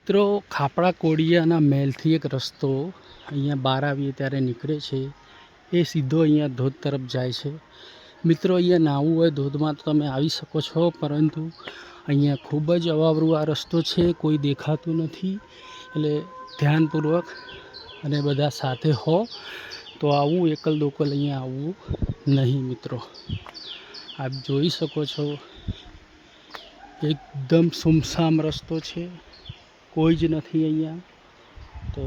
મિત્રો ખાપરા કોડિયાના મહેલથી એક રસ્તો અહીંયા બહાર આવીએ ત્યારે નીકળે છે, એ સીધો અહીંયા ધોધ તરફ જાય છે. મિત્રો અહીંયા નાહવું હોય ધોધમાં તો તમે આવી શકો છો, પરંતુ અહીંયા ખૂબ જ અવાવરું આ રસ્તો છે, કોઈ દેખાતું નથી. એટલે ધ્યાનપૂર્વક અને બધા સાથે હો તો આવું, એકલ દોકલ અહીંયા આવવું નહીં. મિત્રો આપ જોઈ શકો છો એકદમ સુમસામ રસ્તો છે, કોઈ જ નથી અહીંયા. તો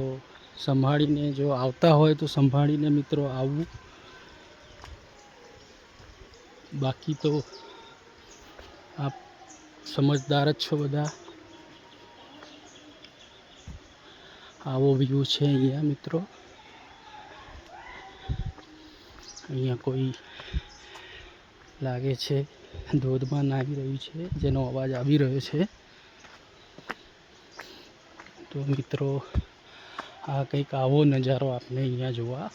સંભાળીને જો આવતા હોય તો સંભાળીને મિત્રો આવવું, બાકી તો આપ સમજદાર જ છો બધા. આવો વ્યૂ છે અહીંયા મિત્રો. અહીંયા કોઈ લાગે છે ધોધમાં નાહી રહ્યું છે, જેનો અવાજ આવી રહ્યો છે. તો મિત્રો આ કંઈક આવો નજારો આપને અહીંયા જોવા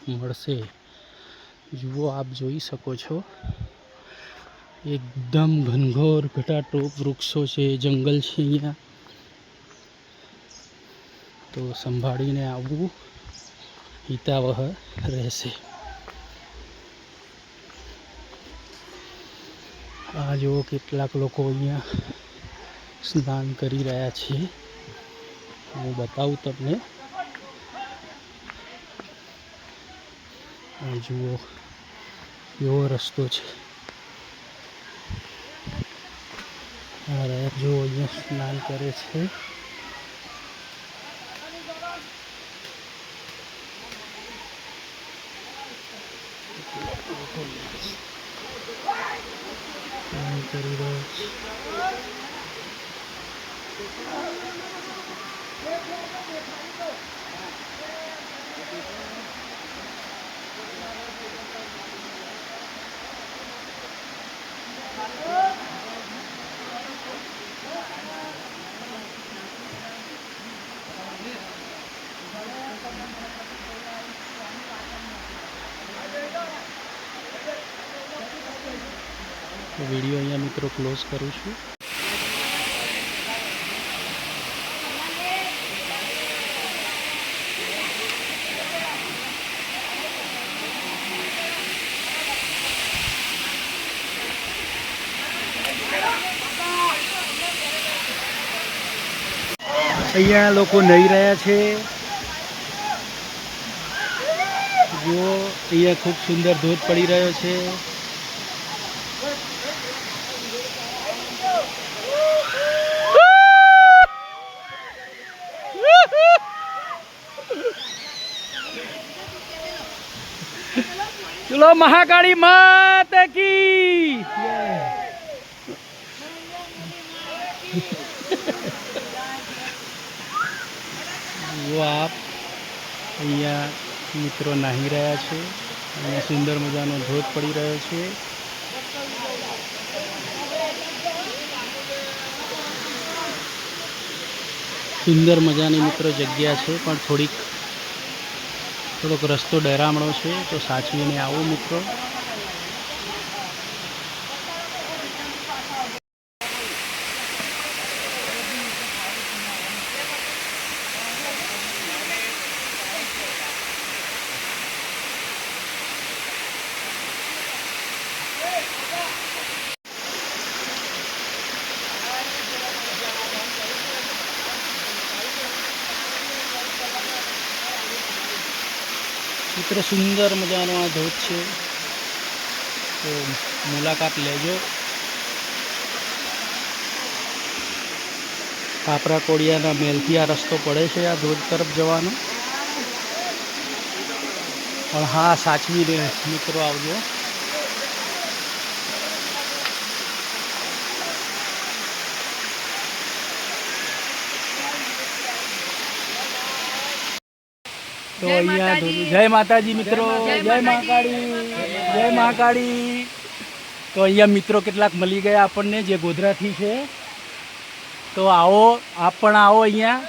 મળશે. જુઓ, આપ જોઈ શકો છો એકદમ ઘનઘોર ઘટાટોપ વૃક્ષો છે, જંગલ છે અહીંયા. તો સંભાળીને આવવું હિતાવહ રહેશે. આ જુઓ કેટલાક લોકો અહીંયા સ્નાન કરી રહ્યા છે, હું બતાવું તમને. આ જુઓ એવો રસ્તો છે. જો અહીંયા સ્નાન કરે છે. કરી રહ્યો છે. વિડીયો અહીંયા મિત્રો ક્લોઝ કરું છું. અહીંયા લોકો નાહી રહ્યા છે. જો અહીંયા ખૂબ સુંદર ધોધ પડી રહ્યો છે. चलो महाकाली माता की वो आप અહીંયા મિત્રો નાહી રહ્યા છે. અહીંયા સુંદર મજાનો ધોધ પડી રહ્યો છે. સુંદર મજાની મિત્રો જગ્યા છે, પણ થોડોક રસ્તો ડરામણો છે, તો સાચવીને આવો મિત્રો. મિત્રો સુંદર મજાનો આ ધોધ છે, તો મુલાકાત લેજો. ખાપરા કોડિયાના મહેલથી આ રસ્તો પડે છે આ ધોધ તરફ જવાનો. પણ હા, સાચવીને મિત્રો આવજો. તો અહીંયા જય માતાજી મિત્રો, જય મહાકાળી, જય મહાકાળી. તો અહીંયા મિત્રો કેટલાક મળી ગયા આપણને જે ગોધરાથી છે. તો આવો, આપ પણ આવો અહીંયા.